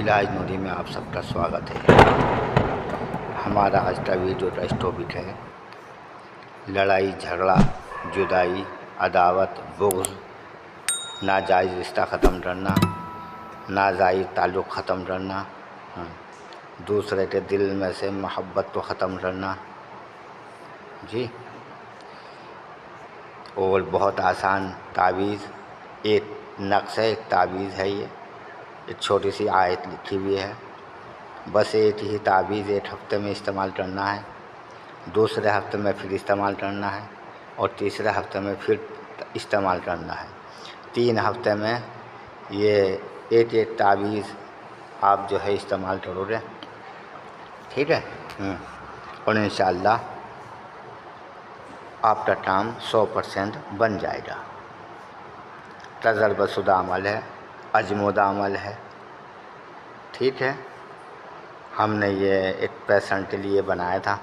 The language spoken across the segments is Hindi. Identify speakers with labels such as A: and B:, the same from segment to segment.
A: इलाज नूरी में आप सबका स्वागत है। हमारा आज का वीडियो का टॉपिक है लड़ाई झगड़ा, जुदाई, अदावत, बुग़्ज़, नाजायज़ रिश्ता ख़त्म करना, नाजायज़ ताल्लुक़ ख़त्म करना, दूसरे के दिल में से मोहब्बत को ख़त्म करना जी। और बहुत आसान तावीज़, एक नक्श है, एक तावीज़ है। ये एक छोटी सी आयत लिखी हुई है। बस एक ही तावीज़ एक हफ़्ते में इस्तेमाल करना है, दूसरे हफ्ते में फिर इस्तेमाल करना है और तीसरे हफ्ते में फिर इस्तेमाल करना है। 3 हफ्ते में ये एक एक तावीज़ आप जो है इस्तेमाल करोगे, ठीक है। और इंशाअल्लाह आपका काम 100% बन जाएगा। तजर्बाशुदा अमल है, आज़मूदा अमल है, ठीक है। हमने ये एक पेशेंट के लिए बनाया था,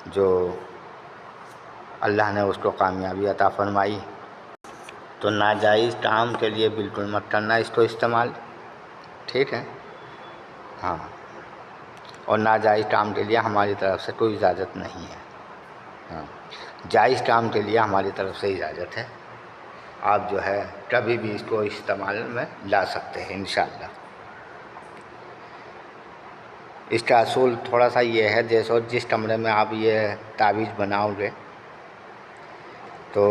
A: जो अल्लाह ने उसको कामयाबी अता फरमाई। तो नाजायज़ काम के लिए बिल्कुल मत करना इसको इस्तेमाल, ठीक है। हाँ, और नाजायज़ काम के लिए हमारी तरफ से कोई इजाज़त नहीं है। हाँ, जायज़ काम के लिए हमारी तरफ से इजाज़त है। आप जो है कभी भी इसको इस्तेमाल में ला सकते हैं इंशाअल्लाह। इसका असूल थोड़ा सा ये है, जैसे जिस कमरे में आप ये तावीज़ बनाओगे तो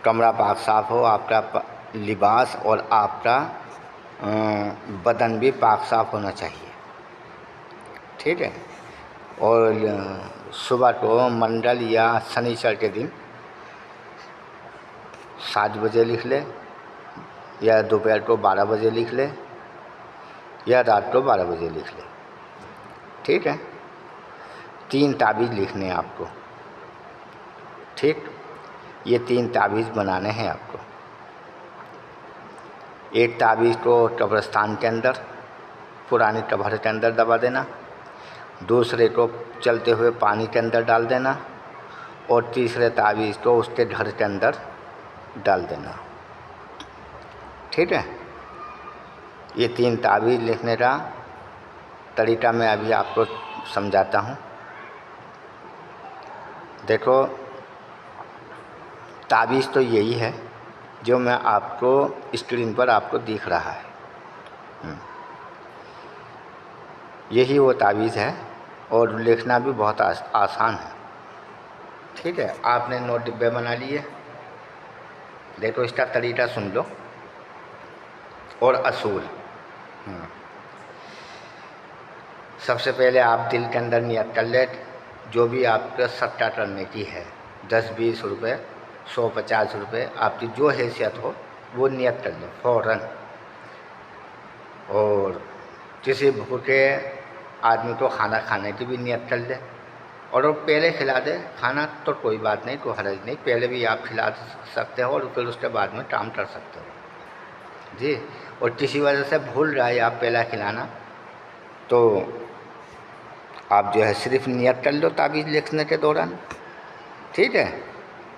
A: कमरा पाक साफ़ हो, आपका लिबास और आपका बदन भी पाक साफ़ होना चाहिए, ठीक है। और सुबह को मंगल या शनिचर के दिन 7 बजे लिख ले, या दोपहर को 12 बजे लिख ले, या रात को 12 बजे लिख ले, ठीक है। 3 तावीज़ लिखने हैं आपको, ठीक। ये 3 तावीज़ बनाने हैं आपको। एक तावीज़ को कब्रिस्तान के अंदर, पुरानी कब्र के अंदर दबा देना, दूसरे को चलते हुए पानी के अंदर डाल देना, और तीसरे तावीज़ को उसके घर के अंदर डाल देना, ठीक है। ये 3 तावीज़ लिखने का तरीका मैं अभी आपको समझाता हूँ। देखो, तावीज़ तो यही है जो मैं आपको स्क्रीन पर आपको दिख रहा है। यही वो तावीज़ है और लिखना भी बहुत आसान है, ठीक है। आपने नोट डिब्बे बना लिए। देखो, इसका तरीका सुन लो और असूल। सबसे पहले आप दिल के अंदर नियत कर ले, जो भी आपका सट्टा करने की है, 10-20 रुपये, 100-50 रुपये, आपकी जो हैसियत हो वो नियत कर लो फ़ौरन। और किसी भूखे आदमी को खाना खाने की भी नियत कर ले, और वो पहले खिला दे खाना तो कोई बात नहीं, कोई हर्ज नहीं, पहले भी आप खिला सकते हो और फिर उसके बाद में काम कर सकते हो जी। और किसी वजह से भूल रहा है आप पहला खिलाना, तो आप जो है सिर्फ नियत कर लो तावीज़ लिखने के दौरान, ठीक है।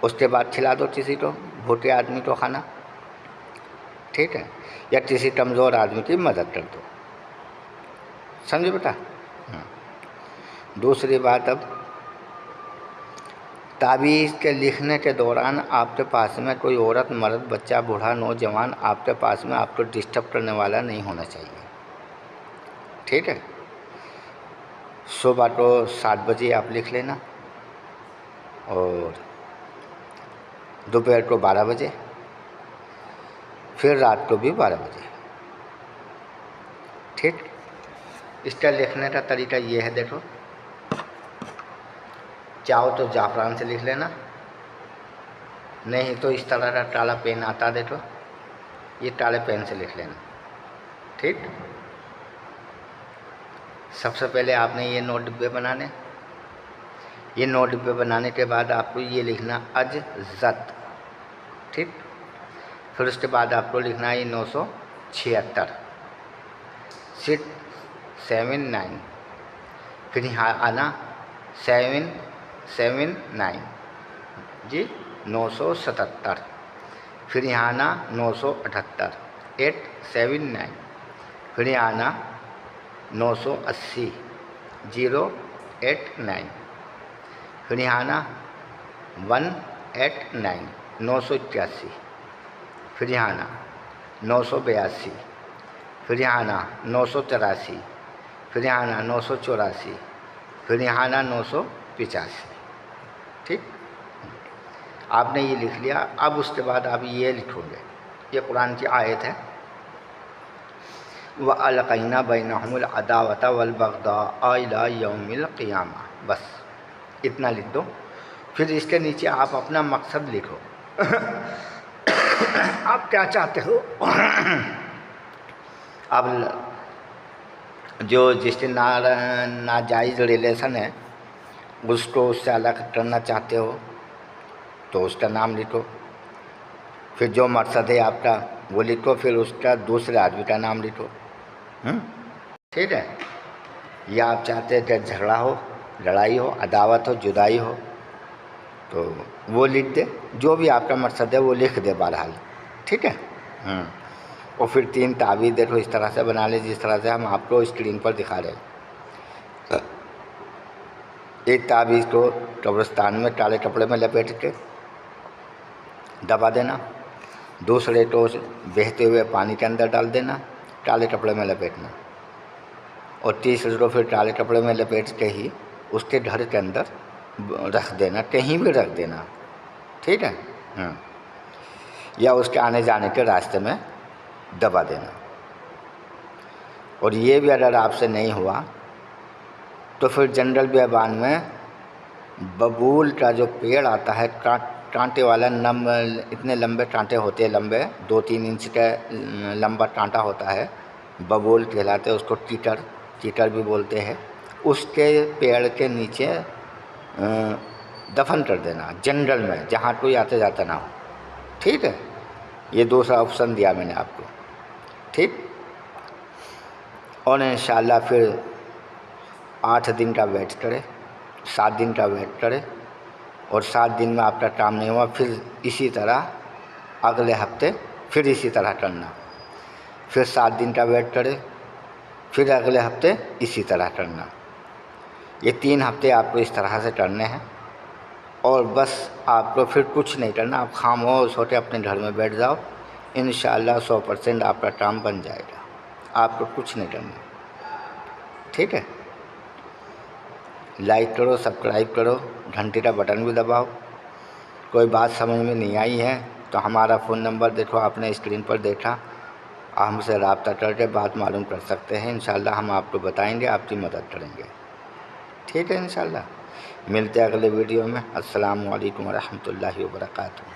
A: उसके बाद खिला दो किसी को, भूखे आदमी को खाना, ठीक है, या किसी कमज़ोर आदमी की मदद कर दो। समझे बेटा। दूसरी बात, अब तावीज़ के लिखने के दौरान आपके पास में कोई औरत, मर्द, बच्चा, बूढ़ा, नौजवान आपके पास में आपको डिस्टर्ब करने वाला नहीं होना चाहिए, ठीक है। सुबह को 7 बजे आप लिख लेना, और दोपहर को 12 बजे, फिर रात को भी 12 बजे, ठीक। इसका लिखने का तरीका ये है। देखो, चाहो तो जाफ़रान से लिख लेना, नहीं तो इस तरह का काला पेन आता, देखो, ये काले पेन से लिख लेना, ठीक। सबसे पहले आपने ये नोट डिब्बे बनाने। ये नोट डिब्बे बनाने के बाद आपको ये लिखना अजज़त, ठीक। फिर उसके बाद आपको लिखना है 976 679, फिर यहाँ आना 779 जी, 977, फिर यहाँ आना 978, 879। फिर यहाँ आना 980 089। फिर यहाँ आना 189 981। फिर यहाँ आना 982। फिर यहाँ आना 983। फिर यहाँ आना 984। फिर यहाँ आना 985। ठीक, आपने ये लिख लिया। अब उसके बाद आप ये लिखोगे, ये कुरान की आयत है, व अलक़ैना बैनहुमुल अदावता वल बग़दा इला यौमिल क़ियामा। बस इतना लिख दो। फिर इसके नीचे आप अपना मकसद लिखो। आप क्या चाहते हो। अब जो जिससे नाजायज़ रिलेशन है उसको उससे अलग करना चाहते हो तो उसका नाम लिखो। फिर जो मकसद है आपका वो लिखो। फिर उसका दूसरे आदमी का नाम लिखो। ठीक है। या आप चाहते हैं कि झगड़ा हो, लड़ाई हो, अदावत हो, जुदाई हो तो वो लिख दे। जो भी आपका मकसद है वो लिख दे बहरहाल। ठीक है। और फिर 3 तावीज़ देखो इस तरह से बना ले जिस तरह से हम आपको स्क्रीन पर दिखा रहे हैं। एक तावीज़ को कब्रिस्तान में काले कपड़े में लपेट के दबा देना। दूसरे को बहते हुए पानी के अंदर डाल देना, काले कपड़े में लपेटना। और तीसरे को फिर काले कपड़े में लपेट के ही उसके घर के अंदर रख देना, कहीं भी रख देना। ठीक है। या उसके आने जाने के रास्ते में दबा देना। और ये भी अगर आपसे नहीं हुआ तो फिर जनरल बेबान में बबूल का जो पेड़ आता है, कांटे वाला, इतने लंबे कांटे होते हैं, लंबे 2-3 इंच का लंबा कांटा होता है, बबूल कहलाते हैं उसको। कीकर भी बोलते हैं। उसके पेड़ के नीचे दफन कर देना जंगल में, जहाँ कोई आते जाता ना हो। ठीक है। ये दूसरा ऑप्शन दिया मैंने आपको। ठीक। और इंशाअल्लाह फिर 8 दिन का वेट करे, 7 दिन का वेट करे। और 7 दिन में आपका काम नहीं हुआ फिर इसी तरह अगले हफ्ते फिर इसी तरह करना। फिर 7 दिन का वेट करे, फिर अगले हफ्ते इसी तरह करना। ये 3 हफ्ते आपको इस तरह से करने हैं। और बस आपको फिर कुछ नहीं करना। आप खामोश होकर अपने घर में बैठ जाओ। इंशाअल्लाह 100% आपका काम बन जाएगा। आपको कुछ नहीं करना। ठीक है। लाइक करो, सब्सक्राइब करो, घंटी का बटन भी दबाओ। कोई बात समझ में नहीं आई है तो हमारा फ़ोन नंबर देखो, आपने स्क्रीन पर देखा, हमसे रब्ता करके बात मालूम कर सकते हैं। इंशाअल्लाह हम आपको बताएंगे, आपकी मदद करेंगे। ठीक है। इंशाअल्लाह मिलते हैं अगले वीडियो में। अस्सलामु अलैकुम व रहमतुल्लाहि व बरकातुहू।